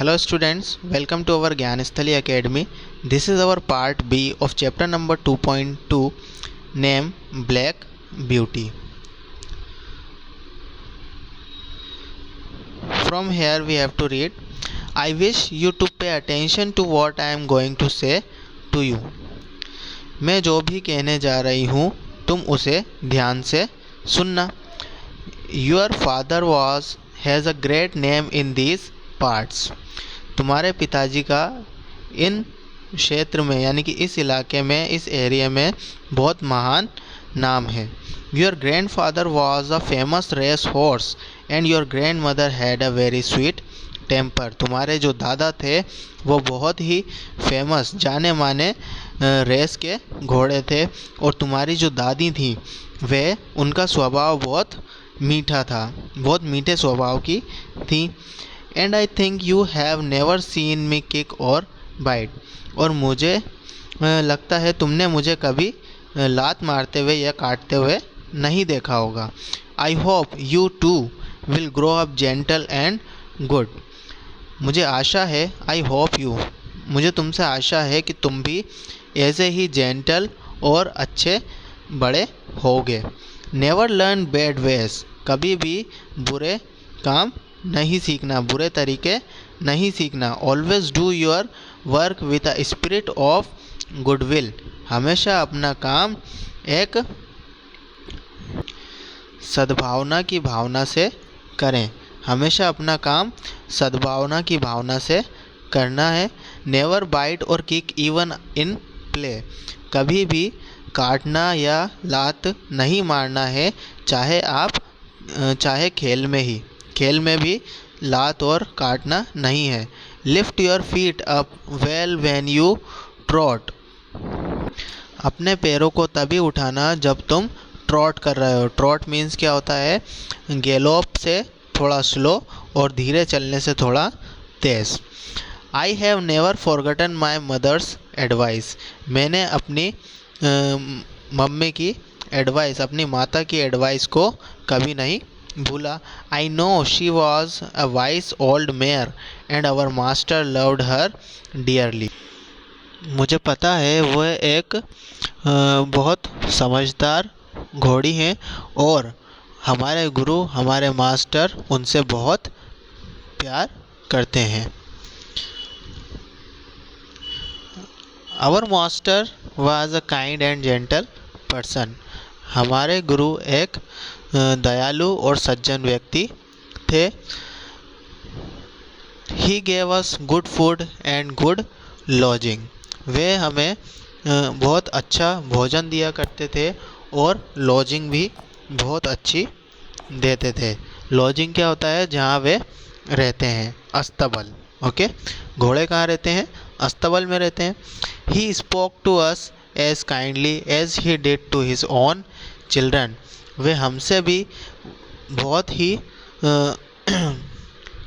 Hello students, welcome to our Gyanasthali Academy. This is our part B of chapter number 2.2 name Black Beauty. From here we have to read. I wish you to pay attention to what I am going to say to you. मैं जो भी कहने जा रही हूँ तुम उसे ध्यान से सुनना. Your father has a great name in these parts. तुम्हारे पिताजी का इन क्षेत्र में यानी कि इस इलाके में, इस एरिया में बहुत महान नाम है. Your grandfather was a famous race horse and your grandmother had a very sweet temper. तुम्हारे जो दादा थे वो बहुत ही फेमस जाने माने रेस के घोड़े थे और तुम्हारी जो दादी थी वे उनका स्वभाव बहुत मीठा था, बहुत मीठे स्वभाव की थी. And I think you have never seen me kick और बाइट. और मुझे लगता है तुमने मुझे कभी लात मारते हुए या काटते हुए नहीं देखा होगा. I hope you too will grow up gentle and good. मुझे आशा है, आई होप यू, मुझे तुमसे आशा है कि तुम भी ऐसे ही जेंटल और अच्छे बड़े होगे. Never learn bad ways. कभी भी बुरे काम नहीं सीखना, बुरे तरीके नहीं सीखना. Always do your work with a spirit of goodwill. हमेशा अपना काम एक सद्भावना की भावना से करें. हमेशा अपना काम सद्भावना की भावना से करना है. नेवर बाइट और किक इवन इन प्ले. कभी भी काटना या लात नहीं मारना है, चाहे खेल में ही. खेल में भी लात और काटना नहीं है. Lift your feet up well when you trout. अपने पैरों को तभी उठाना जब तुम ट्रॉट कर रहे हो. ट्रॉट मीन्स क्या होता है? गैलोप से थोड़ा स्लो और धीरे चलने से थोड़ा तेज़. I have never forgotten my mother's advice. मैंने अपनी मम्मी की एडवाइस, अपनी माता की एडवाइस को कभी नहीं भूला. I know she was a wise old mare and our master loved her dearly. मुझे पता है वह एक बहुत समझदार घोड़ी हैं और हमारे गुरु, हमारे मास्टर उनसे बहुत प्यार करते हैं. Our master was a kind and gentle person. हमारे गुरु एक दयालु और सज्जन व्यक्ति थे. He gave us good food and good lodging. वे हमें बहुत अच्छा भोजन दिया करते थे और लॉजिंग भी बहुत अच्छी देते थे. लॉजिंग क्या होता है? जहाँ वे रहते हैं, अस्तबल. ओके, घोड़े कहाँ रहते हैं? अस्तबल में रहते हैं. He spoke to us as kindly as he did to his own children. वे हमसे भी बहुत ही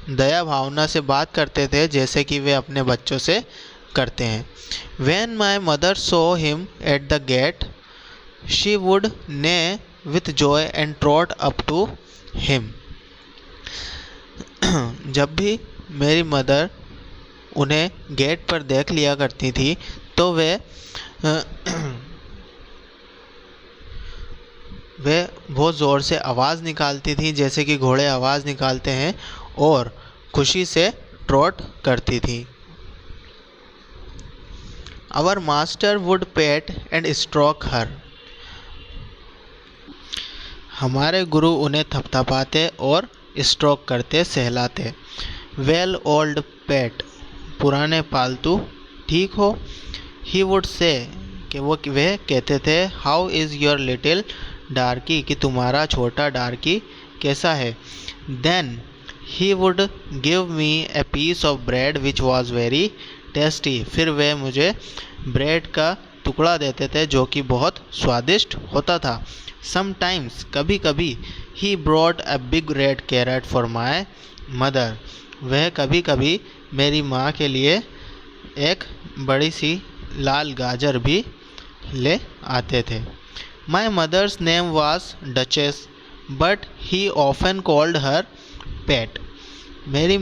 दया भावना से बात करते थे जैसे कि वे अपने बच्चों से करते हैं. When my mother saw him at the gate, she would neigh with joy and trot up to him. जब भी मेरी मदर उन्हें गेट पर देख लिया करती थी तो वे बहुत ज़ोर से आवाज़ निकालती थी जैसे कि घोड़े आवाज़ निकालते हैं और खुशी से ट्रॉट करती थी. Our master would pet and stroke her. हमारे गुरु उन्हें थपथपाते और स्ट्रोक करते, सहलाते. वेल ओल्ड पेट. पुराने पालतू, ठीक हो. ही वुड से कि वह कहते थे, how is your little darkie, कि तुम्हारा छोटा डार्की कैसा है. Then he would give me a piece of bread which was very tasty. फिर वे मुझे ब्रेड का टुकड़ा देते थे जो कि बहुत स्वादिष्ट होता था. समटाइम्स, कभी कभी, he brought a big red carrot for my mother. वह कभी कभी मेरी माँ के लिए एक बड़ी सी लाल गाजर भी ले आते थे. My mother's name was Duchess but he often called her pet. मेरी